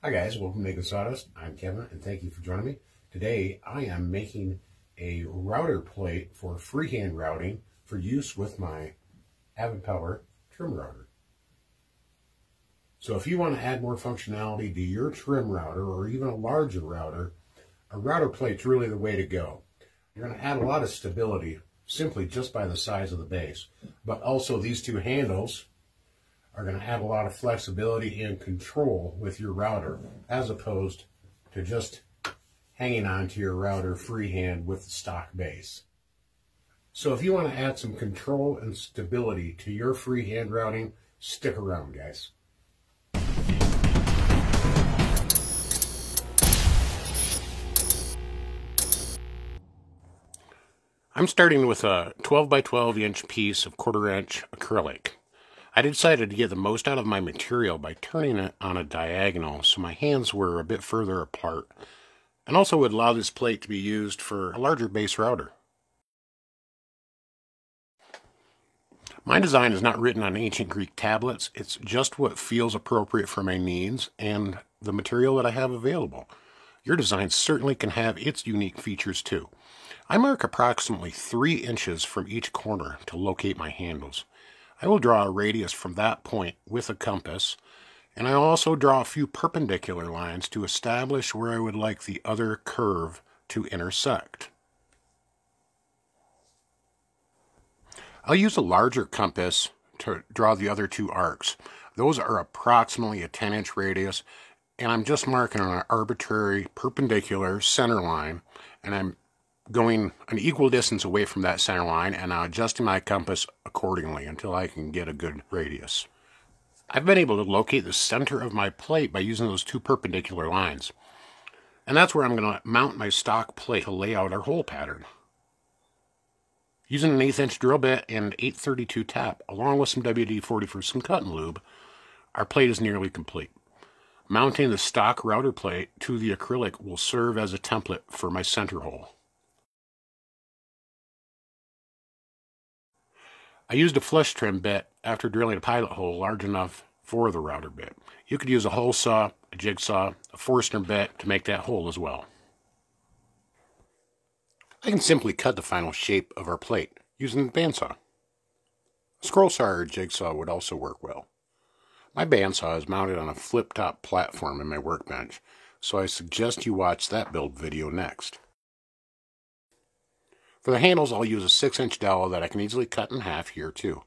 Hi guys, welcome to Making Sawdust. I'm Kevin and thank you for joining me. Today I am making a router plate for freehand routing for use with my Avid Power trim router. So if you want to add more functionality to your trim router or even a larger router, a router plate's really the way to go. You're going to add a lot of stability simply just by the size of the base, but also these two handles are going to add a lot of flexibility and control with your router, as opposed to just hanging on to your router freehand with the stock base. So if you want to add some control and stability to your freehand routing, stick around, guys. I'm starting with a 12 by 12 inch piece of 1/4 inch acrylic. I decided to get the most out of my material by turning it on a diagonal so my hands were a bit further apart, and also would allow this plate to be used for a larger base router. My design is not written on ancient Greek tablets. It's just what feels appropriate for my needs and the material that I have available. Your design certainly can have its unique features too. I mark approximately 3 inches from each corner to locate my handles. I will draw a radius from that point with a compass, and I will also draw a few perpendicular lines to establish where I would like the other curve to intersect. I'll use a larger compass to draw the other two arcs. Those are approximately a 10-inch radius, and I'm just marking on an arbitrary perpendicular center line, and I'm going an equal distance away from that center line and adjusting my compass accordingly until I can get a good radius. I've been able to locate the center of my plate by using those two perpendicular lines. And that's where I'm going to mount my stock plate to lay out our hole pattern. Using an 1/8 inch drill bit and 832 tap, along with some WD-40 for some cutting lube, our plate is nearly complete. Mounting the stock router plate to the acrylic will serve as a template for my center hole. I used a flush trim bit after drilling a pilot hole large enough for the router bit. You could use a hole saw, a jigsaw, a Forstner bit to make that hole as well. I can simply cut the final shape of our plate using the bandsaw. A scroll saw or jigsaw would also work well. My bandsaw is mounted on a flip-top platform in my workbench, so I suggest you watch that build video next. For the handles, I'll use a 6-inch dowel that I can easily cut in half here too.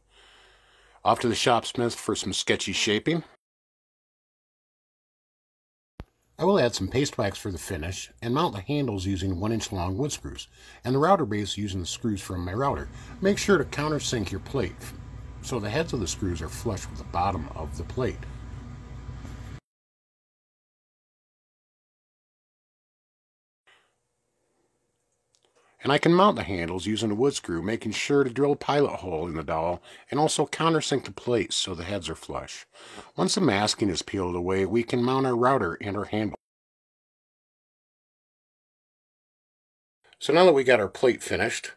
Off to the shopsmith for some sketchy shaping. I will add some paste wax for the finish and mount the handles using 1-inch long wood screws, and the router base using the screws from my router. Make sure to countersink your plate so the heads of the screws are flush with the bottom of the plate. And I can mount the handles using a wood screw, making sure to drill a pilot hole in the dowel and also countersink the plates so the heads are flush. Once the masking is peeled away, we can mount our router and our handle. So now that we got our plate finished,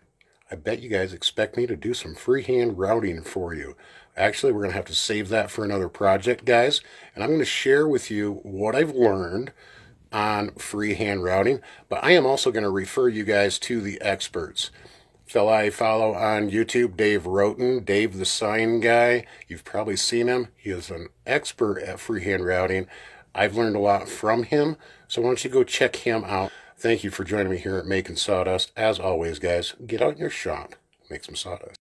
I bet you guys expect me to do some freehand routing for you. Actually, we're going to have to save that for another project, guys, and I'm going to share with you what I've learned on freehand routing, but I am also going to refer you guys to the experts. Fella I follow on YouTube, Dave Roten, Dave the Sign Guy. You've probably seen him. He is an expert at freehand routing. I've learned a lot from him, so why don't you go check him out. Thank you for joining me here at Making Sawdust. As always, guys, get out in your shop, make some sawdust.